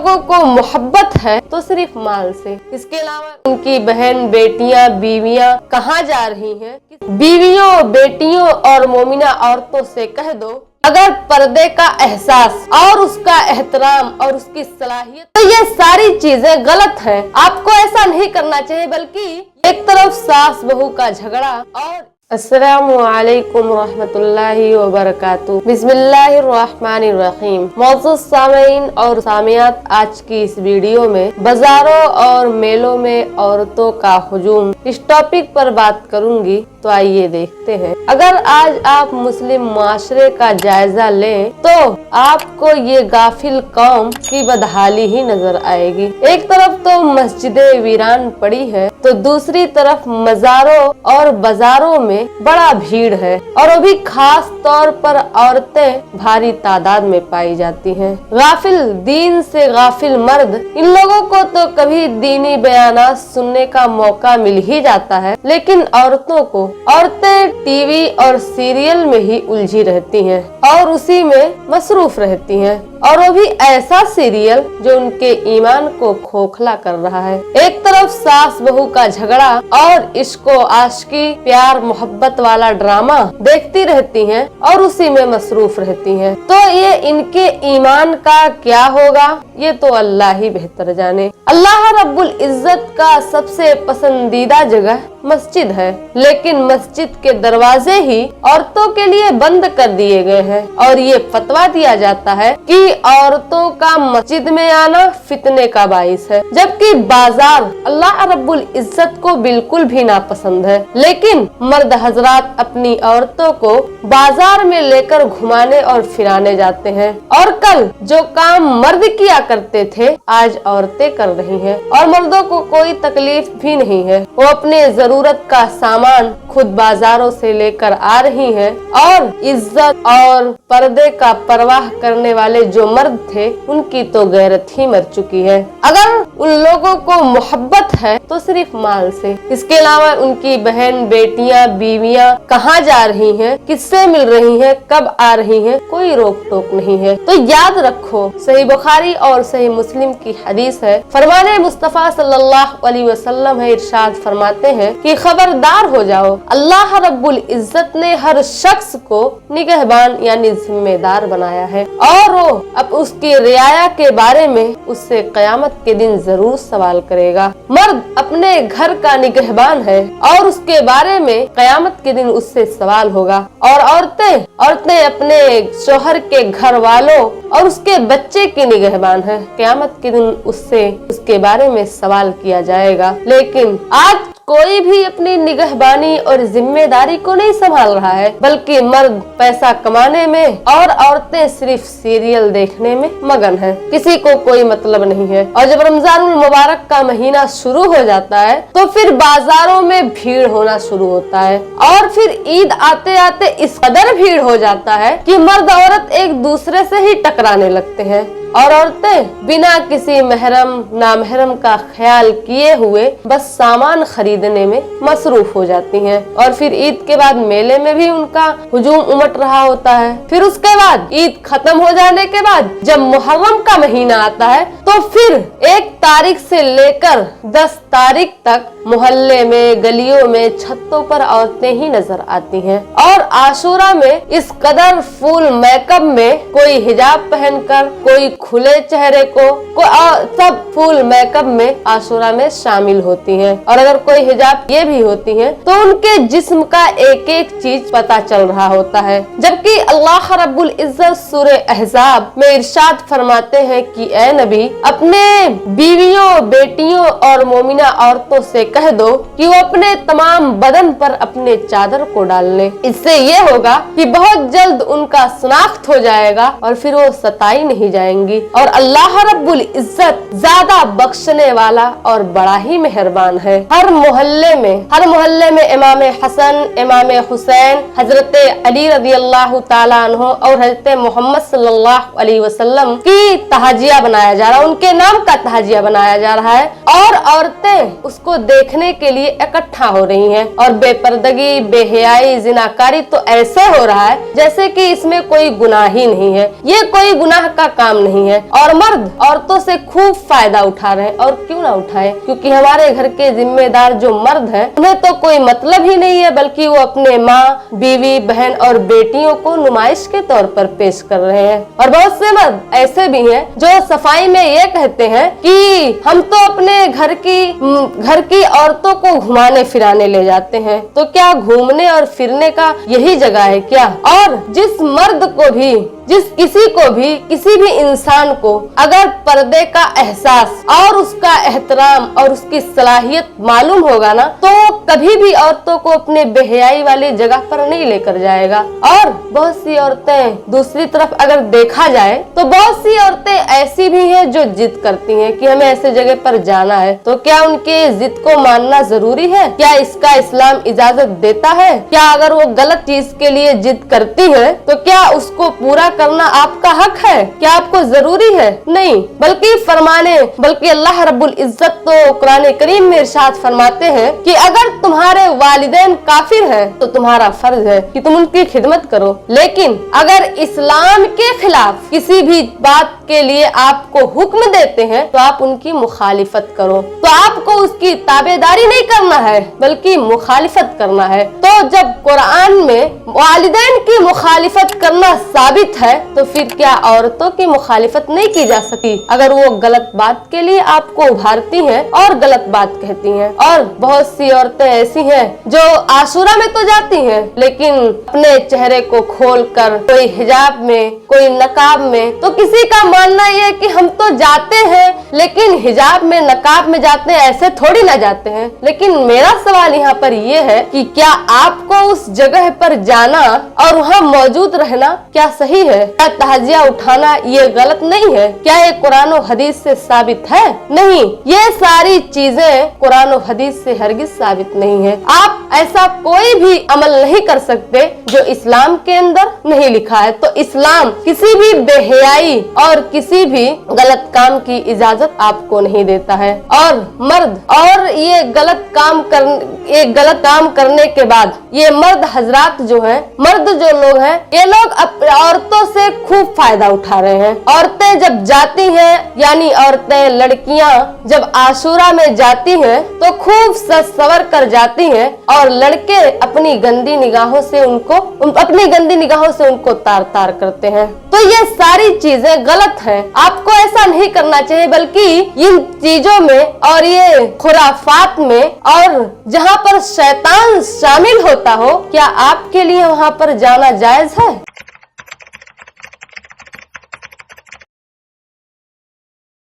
लोगों को मोहब्बत है तो सिर्फ माल से, इसके अलावा उनकी बहन, बेटियां, बीवियां कहाँ जा रही हैं? बीवियों, बेटियों और मोमिना औरतों से कह दो, अगर पर्दे का एहसास और उसका एहतराम और उसकी सलाहियत, तो ये सारी चीजें गलत हैं। आपको ऐसा नहीं करना चाहिए, बल्कि एक तरफ सास बहू का झगड़ा और अस्सलामु अलैकुम रहमतुल्लाहि व बरकातुहू। बिस्मिल्लाहिर्रहमानिर्रहीम। मौजूद सामीन और सामियात, आज की इस वीडियो में बाजारों और मेलों में औरतों का हुजूम, इस टॉपिक पर बात करूंगी। तो आइए देखते हैं। अगर आज आप मुस्लिम माशरे का जायजा लें तो आपको ये गाफिल कौम की बदहाली ही नजर आएगी। एक तरफ तो मस्जिदें वीरान पड़ी है, तो दूसरी तरफ मज़ारों और बाजारों में बड़ा भीड़ है, और वो भी खास तौर पर औरतें भारी तादाद में पाई जाती हैं। गाफिल, दीन से गाफिल मर्द, इन लोगों को तो कभी दीनी बयानात सुनने का मौका मिल ही जाता है, लेकिन औरतें टीवी और सीरियल में ही उलझी रहती हैं और उसी में मसरूफ रहती हैं, और वो भी ऐसा सीरियल जो उनके ईमान को खोखला कर रहा है। एक तरफ सास बहू का झगड़ा और इश्को आशिकी, प्यार मोहब्बत वाला ड्रामा देखती रहती हैं और उसी में मसरूफ रहती हैं। तो ये इनके ईमान का क्या होगा, ये तो अल्लाह ही बेहतर जाने। अल्लाह रब्बुल इज्जत का सबसे पसंदीदा जगह मस्जिद है, लेकिन मस्जिद के दरवाजे ही औरतों के लिए बंद कर दिए गए हैं, और ये फतवा दिया जाता है कि औरतों का मस्जिद में आना फितने का बाइस है। जबकि बाजार अल्लाह रब्बुल इज्जत को बिल्कुल भी नापसंद है, लेकिन मर्द हजरात अपनी औरतों को बाजार में लेकर घुमाने और फिराने जाते हैं, और कल जो काम मर्द किया करते थे आज औरतें कर रही हैं, और मर्दों को कोई तकलीफ भी नहीं है। वो अपने जरूरत का सामान खुद बाजारों से लेकर आ रही हैं, और इज्जत और पर्दे का परवाह करने वाले जो मर्द थे उनकी तो गैरत ही मर चुकी है। अगर उन लोगों को मोहब्बत है तो सिर्फ माल से, इसके अलावा उनकी बहन, बेटियां, बीवियां कहाँ जा रही हैं, किससे मिल रही हैं, कब आ रही हैं, कोई रोक टोक नहीं है। तो याद रखो, सही बुखारी और सही मुस्लिम की हदीस है, फरमाने मुस्तफा सल्लल्लाहु अलैहि वसल्लम है, इरशाद फरमाते हैं कि खबरदार हो जाओ, अल्लाह रब्बुल इज्जत ने हर शख्स को निगहबान यानी जिम्मेदार बनाया है, और वो अब उसकी रियाया के बारे में उससे क़यामत के दिन जरूर सवाल करेगा। मर्द अपने घर का निगहबान है और उसके बारे में क़यामत के दिन उससे सवाल होगा, और औरतें अपने शोहर के घर वालों और उसके बच्चे की निगहबान है। क़यामत के दिन उससे उसके बारे में सवाल किया जाएगा। लेकिन आज कोई भी अपनी निगहबानी और जिम्मेदारी को नहीं संभाल रहा है, बल्कि मर्द पैसा कमाने में और औरतें सिर्फ सीरियल देखने में मगन है। किसी को कोई मतलब नहीं है। और जब रमजानुल मुबारक का महीना शुरू हो जाता है तो फिर बाजारों में भीड़ होना शुरू होता है, और फिर ईद आते आते इस कदर भीड़ हो जाता है कि मर्द औरत एक दूसरे से ही टकराने लगते हैं, और औरतें बिना किसी महरम नामहरम का ख्याल किए हुए बस सामान खरीदने में मसरूफ हो जाती हैं। और फिर ईद के बाद मेले में भी उनका हुजूम उमट रहा होता है। फिर उसके बाद ईद खत्म हो जाने के बाद जब मुहर्रम का महीना आता है तो फिर 1 तारीख से लेकर 10 तारीख तक मोहल्ले में, गलियों में, छतों पर औरतें ही नजर आती हैं। और आशूरा में इस कदर फुल मेकअप में, कोई हिजाब पहनकर, कोई खुले चेहरे को, सब फुल मेकअप में आशूरा में शामिल होती हैं। और अगर कोई हिजाब ये भी होती हैं तो उनके जिस्म का एक एक चीज पता चल रहा होता है। जबकि अल्लाह रब्बुल इज्जत सूरह अहज़ाब में इरशाद फरमाते हैं कि ए नबी, अपने बीवियों, बेटियों और मोमिना औरतों से कह दो कि वो अपने तमाम बदन पर अपने चादर को डाल लें। इससे ये होगा कि बहुत जल्द उनका शनाख्त हो जाएगा और फिर वो सताई नहीं जाएंगी। और अल्लाह रब्बुल इज्जत ज्यादा बख्शने वाला और बड़ा ही मेहरबान है। हर मोहल्ले में इमाम हसन, इमाम हुसैन, हजरत अली रज़ियल्लाहु ताला अन्हु और हजरत मोहम्मद सल्लल्लाहु अलैहि वसल्लम की तहाजिया बनाया जा रहा है, उनके नाम का तहाजिया बनाया जा रहा है, और औरतें उसको देखने के लिए इकट्ठा हो रही हैं। और बेपर्दगी, बेहयाई, जिनाकारी तो ऐसे हो रहा है जैसे कि इसमें कोई गुनाह ही नहीं है, ये कोई गुनाह का काम नहीं नहीं है और मर्द औरतों से खूब फायदा उठा रहे हैं। और क्यों ना उठाएं, क्योंकि हमारे घर के जिम्मेदार जो मर्द हैं उन्हें तो कोई मतलब ही नहीं है, बल्कि वो अपने माँ, बीवी, बहन और बेटियों को नुमाइश के तौर पर पेश कर रहे हैं। और बहुत से मर्द ऐसे भी हैं जो सफाई में ये कहते हैं कि हम तो अपने घर की औरतों को घुमाने फिराने ले जाते हैं। तो क्या घूमने और फिरने का यही जगह है क्या? और जिस मर्द को भी, किसी भी इंसान को अगर पर्दे का एहसास और उसका एहतराम और उसकी सलाहियत मालूम होगा ना, तो कभी भी औरतों को अपने बेहयाई वाली जगह पर नहीं लेकर जाएगा। और बहुत सी औरतें, दूसरी तरफ अगर देखा जाए तो बहुत सी औरतें ऐसी भी हैं जो जिद करती हैं कि हमें ऐसे जगह पर जाना है। तो क्या उनके जिद को मानना जरूरी है? क्या इसका इस्लाम इजाजत देता है? क्या अगर वो गलत चीज के लिए जिद करती है तो क्या उसको पूरा करना आपका हक है? क्या आपको जरूरी है? नहीं, बल्कि अल्लाह रब्बुल इज्जत तो कुरान करीम में इरशाद फरमाते हैं कि अगर तुम्हारे वालिदैन काफिर हैं तो तुम्हारा फर्ज है कि तुम उनकी खिदमत करो। लेकिन अगर इस्लाम के खिलाफ किसी भी बात के लिए आपको हुक्म देते हैं तो आप उनकी मुखालिफत करो। तो आपको उसकी ताबेदारी नहीं करना है बल्कि मुखालिफत करना है। तो जब कुरान में वालिदैन की मुखालिफत करना साबित है तो फिर क्या औरतों की मुखालिफत नहीं की जा सकती अगर वो गलत बात के लिए आपको उभारती हैं और गलत बात कहती हैं? और बहुत सी औरतें ऐसी हैं जो आशूरा में तो जाती हैं लेकिन अपने चेहरे को खोलकर, कोई हिजाब में, कोई नकाब में, तो किसी का मानना ये कि हम तो जाते हैं लेकिन हिजाब में, नकाब में जाते हैं, ऐसे थोड़ी ना जाते हैं। लेकिन मेरा सवाल यहाँ पर ये है कि क्या आपको उस जगह पर जाना और वहाँ मौजूद रहना क्या सही है? क्या तहजिया उठाना ये गलत नहीं है? क्या ये कुरान और हदीस से साबित है? नहीं, ये सारी चीजें कुरान और हदीस से हरगिज साबित नहीं है। आप ऐसा कोई भी अमल नहीं कर सकते जो इस्लाम के अंदर नहीं लिखा है। तो इस्लाम किसी भी बेहयाई और किसी भी गलत काम की इजाजत आपको नहीं देता है। और मर्द, और ये गलत काम करने के बाद ये मर्द हजरात जो हैं, मर्द जो लोग हैं, ये लोग औरतों से खूब फायदा उठा रहे हैं। औरतें जब जाती हैं, यानी औरतें, लड़कियां जब आशूरा में जाती हैं तो खूब सज सवर कर जाती हैं और लड़के अपनी गंदी निगाहों से उनको तार तार करते हैं। तो ये सारी चीजें गलत हैं। आपको ऐसा नहीं करना चाहिए, बल्कि इन चीजों में और ये खुराफात में और जहाँ पर शैतान शामिल होता हो, क्या आपके लिए वहाँ पर जाना जायज है?